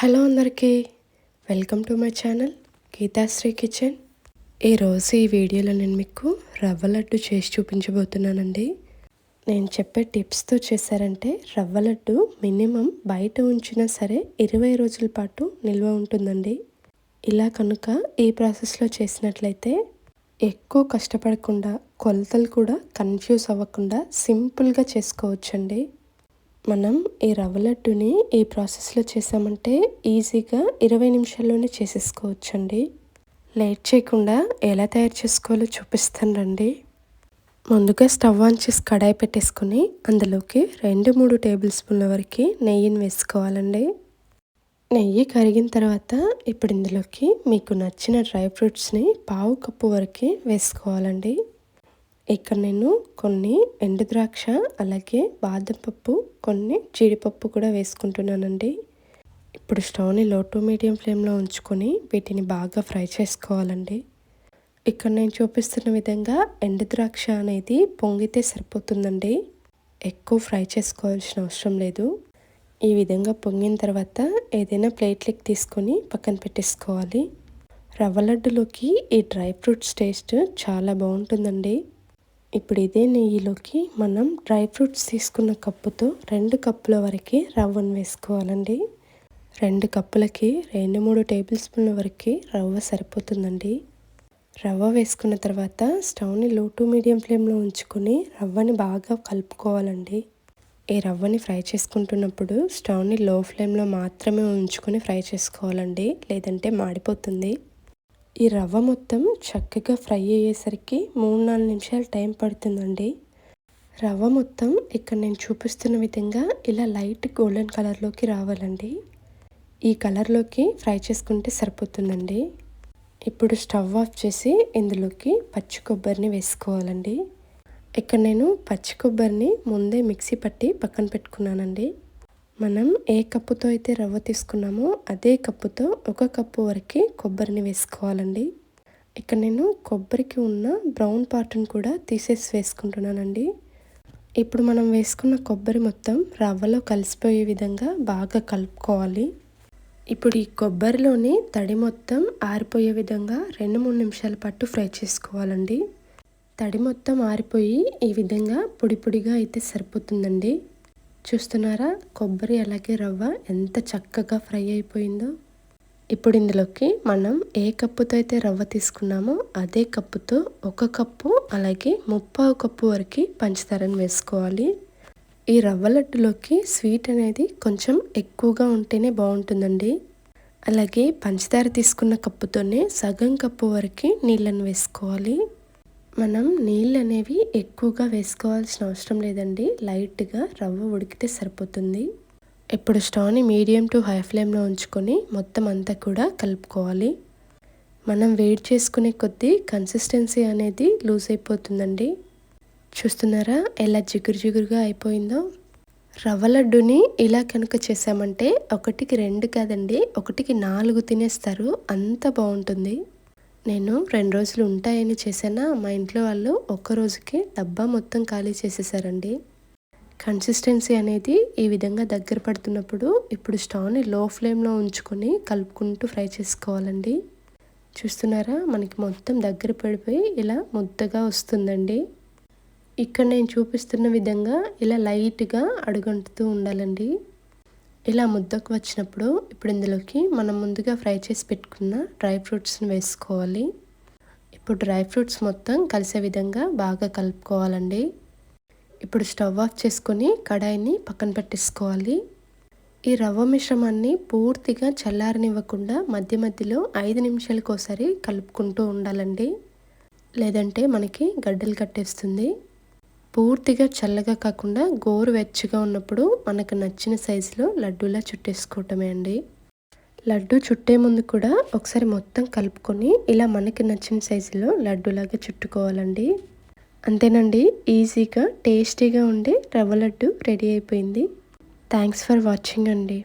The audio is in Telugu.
హలో అందరికీ, welcome to my channel Geethasri kitchen. ఈరోజు ఈ వీడియోలో నేను మీకు రవ్వ లడ్డు చేసి చూపించబోతున్నానండి. నేను చెప్పే టిప్స్తో చేశారంటే రవ్వ లడ్డు మినిమం బయట ఉంచినా సరే 20 రోజుల పాటు నిల్వ ఉంటుందండి. ఇలా కనుక ఈ ప్రాసెస్లో చేసినట్లయితే ఎక్కువ కష్టపడకుండా, కొలతలు కూడా కన్ఫ్యూజ్ అవ్వకుండా సింపుల్గా చేసుకోవచ్చండి. మనం ఈ రవ్వ లడ్డుని ఈ ప్రాసెస్లో చేసామంటే ఈజీగా 20 నిమిషాల్లోనే చేసేసుకోవచ్చండి. లేట్ చేయకుండా ఎలా తయారు చేసుకోవాలో చూపిస్తాను రండి. ముందుగా స్టవ్ ఆన్ చేసి కడాయి పెట్టేసుకొని అందులోకి 2-3 టేబుల్ స్పూన్ల వరకు నెయ్యిని వేసుకోవాలండి. నెయ్యి కరిగిన తర్వాత ఇప్పుడు ఇందులోకి మీకు నచ్చిన డ్రై ఫ్రూట్స్ని 1/2 కప్పు వరకు వేసుకోవాలండి. ఇక్కడ నేను కొన్ని ఎండు ద్రాక్ష, అలాగే బాదం పప్పు, కొన్ని జీడిపప్పు కూడా వేసుకుంటున్నానండి. ఇప్పుడు స్టవ్ని లో టు మీడియం ఫ్లేమ్లో ఉంచుకొని వీటిని బాగా ఫ్రై చేసుకోవాలండి. ఇక్కడ నేను చూపిస్తున్న విధంగా ఎండు ద్రాక్ష అనేది పొంగితే సరిపోతుందండి. ఎక్కువ ఫ్రై చేసుకోవాల్సిన అవసరం లేదు. ఈ విధంగా పొంగిన తర్వాత ఏదైనా ప్లేట్లోకి తీసుకొని పక్కన పెట్టేసుకోవాలి. రవ్వ లడ్డులోకి ఈ డ్రై ఫ్రూట్స్ టేస్ట్ చాలా బాగుంటుందండి. ఇప్పుడు ఇదే నెయ్యిలోకి మనం డ్రై ఫ్రూట్స్ తీసుకున్న కప్పుతో 2 కప్పుల వరకు రవ్వను వేసుకోవాలండి. 2 కప్పులకి 2-3 టేబుల్ స్పూన్ల వరకు రవ్వ సరిపోతుందండి. రవ్వ వేసుకున్న తర్వాత స్టవ్ని లో టు మీడియం ఫ్లేమ్లో ఉంచుకొని రవ్వని బాగా కలుపుకోవాలండి. ఈ రవ్వని ఫ్రై చేసుకుంటున్నప్పుడు స్టవ్ని లో ఫ్లేమ్లో మాత్రమే ఉంచుకొని ఫ్రై చేసుకోవాలండి, లేదంటే మాడిపోతుంది. ఈ రవ్వ మొత్తం చక్కగా ఫ్రై అయ్యేసరికి 3-4 నిమిషాలు టైం పడుతుందండి. రవ్వ మొత్తం ఇక్కడ నేను చూపిస్తున్న విధంగా ఇలా లైట్ గోల్డెన్ కలర్లోకి రావాలండి. ఈ కలర్లోకి ఫ్రై చేసుకుంటే సరిపోతుందండి. ఇప్పుడు స్టవ్ ఆఫ్ చేసి ఇందులోకి పచ్చి కొబ్బరిని వేసుకోవాలండి. ఇక్కడ నేను పచ్చి కొబ్బరిని ముందే మిక్సీ పట్టి పక్కన పెట్టుకున్నానండి. మనం ఏ కప్పుతో అయితే రవ్వ తీసుకున్నామో అదే కప్పుతో 1 కప్పు వరకు కొబ్బరిని వేసుకోవాలండి. ఇక్కడ నేను కొబ్బరికి ఉన్న బ్రౌన్ పార్ట్ని కూడా తీసేసి వేసుకుంటున్నానండి. ఇప్పుడు మనం వేసుకున్న కొబ్బరి మొత్తం రవ్వలో కలిసిపోయే విధంగా బాగా కలుపుకోవాలి. ఇప్పుడు ఈ కొబ్బరిలోని తడి మొత్తం ఆరిపోయే విధంగా 2-3 నిమిషాల పాటు ఫ్రై చేసుకోవాలండి. తడి మొత్తం ఆరిపోయి ఈ విధంగా పొడి పొడిగా అయితే సరిపోతుందండి. చూస్తున్నారా, కొబ్బరి అలాగే రవ్వ ఎంత చక్కగా ఫ్రై అయిపోయిందో. ఇప్పుడు ఇందులోకి మనం ఏ కప్పుతో అయితే రవ్వ తీసుకున్నామో అదే కప్పుతో 1 కప్పు, అలాగే 1/2 కప్పు వరకు పంచదారని వేసుకోవాలి. ఈ రవ్వ లడ్డులోకి స్వీట్ అనేది కొంచెం ఎక్కువగా ఉంటేనే బాగుంటుందండి. అలాగే పంచదార తీసుకున్న కప్పుతోనే సగం కప్పు వరకు నీళ్ళని వేసుకోవాలి. మనం నీళ్ళు అనేవి ఎక్కువగా వేసుకోవాల్సిన అవసరం లేదండి, లైట్గా రవ్వ ఉడికితే సరిపోతుంది. ఇప్పుడు స్టవ్ని మీడియం టు హై ఫ్లేమ్లో ఉంచుకొని మొత్తం అంతా కూడా కలుపుకోవాలి. మనం వేడి చేసుకునే కొద్దీ కన్సిస్టెన్సీ అనేది లూజ్ అయిపోతుందండి. చూస్తున్నారా ఎలా జిగురు జిగురుగా అయిపోయిందో. రవ్వ లడ్డుని ఇలా కనుక చేసామంటే 1కి 2 కాదండి, 1కి 4 తినేస్తారు, అంత బాగుంటుంది. నేను 2 రోజులు ఉంటాయని చేశానా, మా ఇంట్లో వాళ్ళు 1 రోజుకి డబ్బా మొత్తం ఖాళీ చేసేసారండి. కన్సిస్టెన్సీ అనేది ఈ విధంగా దగ్గర పడుతున్నప్పుడు ఇప్పుడు స్టవ్ని లో ఫ్లేమ్లో ఉంచుకొని కలుపుకుంటూ ఫ్రై చేసుకోవాలండి. చూస్తున్నారా, మనకి మొత్తం దగ్గర పడిపోయి ఇలా ముద్దగా వస్తుందండి. ఇక్కడ నేను చూపిస్తున్న విధంగా ఇలా లైట్గా అడుగంటుతూ ఉండాలండి. ఇలా ముద్దకు వచ్చినప్పుడు ఇప్పుడు ఇందులోకి మనం ముందుగా ఫ్రై చేసి పెట్టుకున్న డ్రై ఫ్రూట్స్ని వేసుకోవాలి. ఇప్పుడు డ్రై ఫ్రూట్స్ మొత్తం కలిసే విధంగా బాగా కలుపుకోవాలండి. ఇప్పుడు స్టవ్ ఆఫ్ చేసుకొని కడాయిని పక్కన పెట్టేసుకోవాలి. ఈ రవ్వ మిశ్రమాన్ని పూర్తిగా చల్లారనివ్వకుండా మధ్య మధ్యలో 5 నిమిషాలకు ఒకసారి కలుపుకుంటూ ఉండాలండి, లేదంటే మనకి గడ్డలు కట్టేస్తుంది. పూర్తిగా చల్లగా కాకుండా గోరువెచ్చగా ఉన్నప్పుడు మనకు నచ్చిన సైజులో లడ్డూలా చుట్టేసుకోవటమే అండి. లడ్డు చుట్టే ముందు కూడా ఒకసారి మొత్తం కలుపుకొని ఇలా మనకి నచ్చిన సైజులో లడ్డూలాగా చుట్టుకోవాలండి. అంతేనండి, ఈజీగా టేస్టీగా ఉండే రవ్వ లడ్డు రెడీ అయిపోయింది. థ్యాంక్స్ ఫర్ వాచింగ్ అండి.